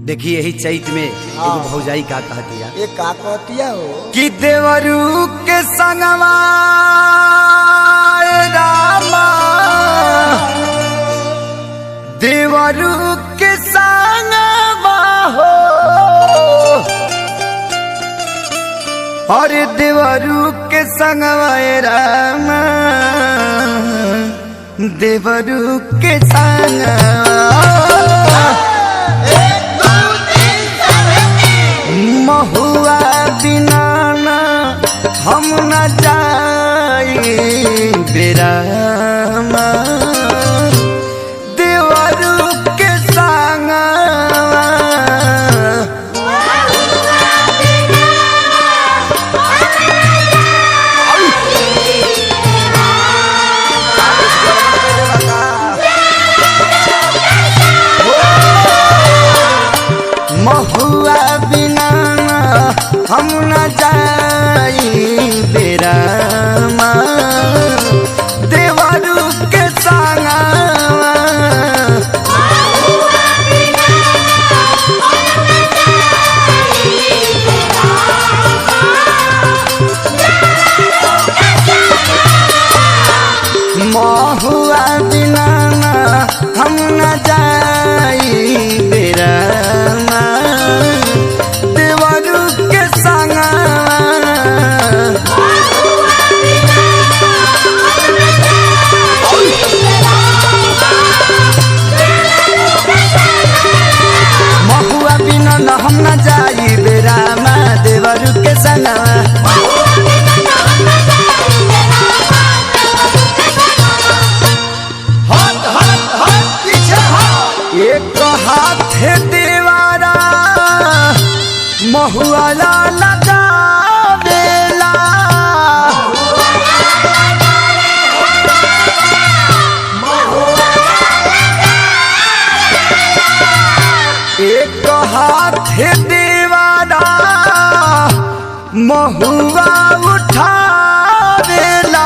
देखिए यही चैत में एगो भौजाई का कहतिया ये का कहतिया हो कि देवरू के संगवा रामा देवरू के संगवा हो और देवरू के संगवा रामा देवरू के संगवा महुआ बिना ना हम न जाई बेरामा देवरू के संगवा महुआ बिना हम न जाई बेरामा देवरू के संगवा महुआ बिना हम न जाई बेरामा देवरू के संगवा महुआ बिना न हम न जाई बेरामा देवरू के संगवा एक हाथ देवारा महुआ लगावेला एक हाथ देवारा महुआ उठावेला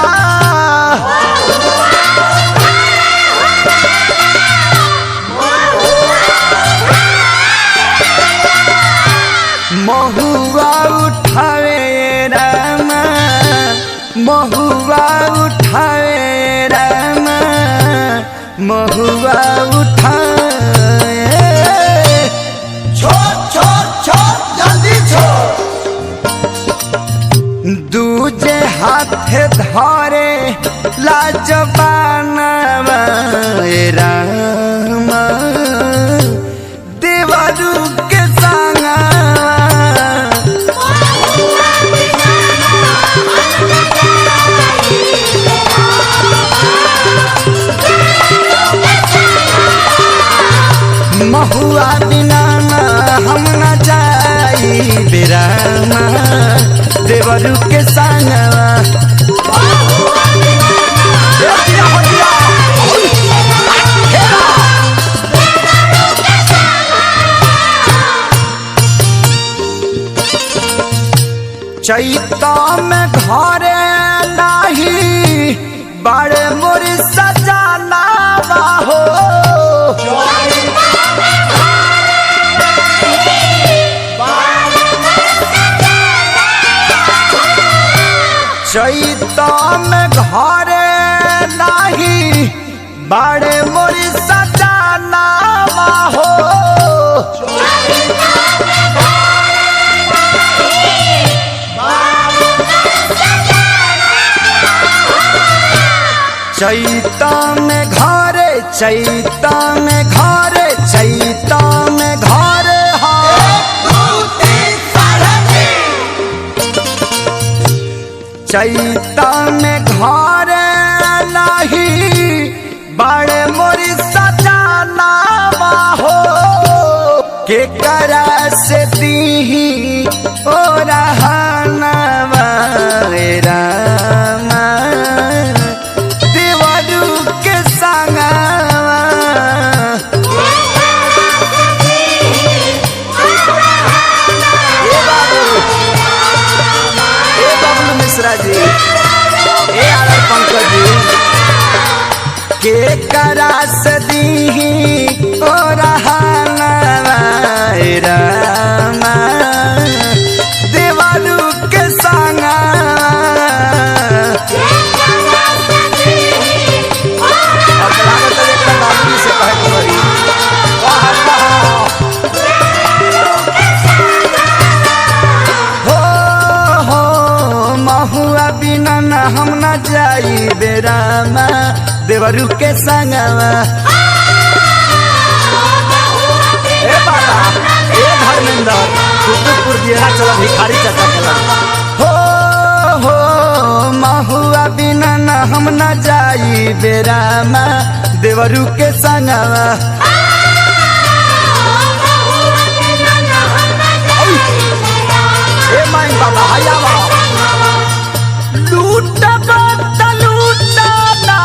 महुआ उठावे रामा महुआ उठावे रामा महुआ उठावे छोड़ छोड़ छोड़ जल्दी छोड़ दूजे हाथ धरे लाजबानवा रामा देवरू के संगवा महुआ बिना हम न जाई बेरामा देवरू के संगवा चैता में घरे नाही बड़े मोर सजाना हो चैता में घरे नाही बड़े मोर सजाना हो चैता में घरे चैता में घरे चैता में घरे चैता में घरे नाही बड़े मोरी सजाना हो के करा से दीही ओ रहनवा रामा देवरू के संगवा ए बबलू मिश्रा जी ए आर पंकज जी के करा से दीही ओ रहनवा देवरू के संगवा ए बाबा ए धर्मेंद्र कुतुबपुर दिया चला भिखारी चाचा के हो महुआ बिना न हम न जाई बेरामा देवरू के संगवा ए माई बाबा हया लूटा बाता लूटाना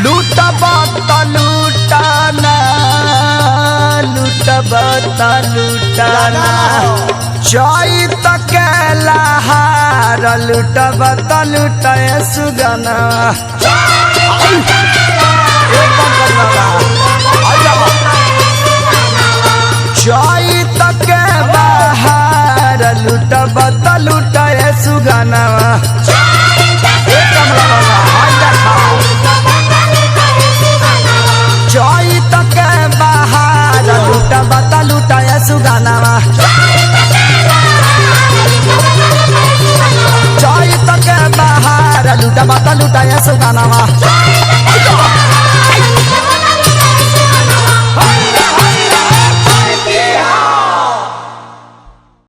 लूटा बाता लूटाना लूटा बाता लूटाना चाई तकेला हार लूटा बाता लूटाए सुगना चाई तके बाहर लूटा बता लूटाए सुगाना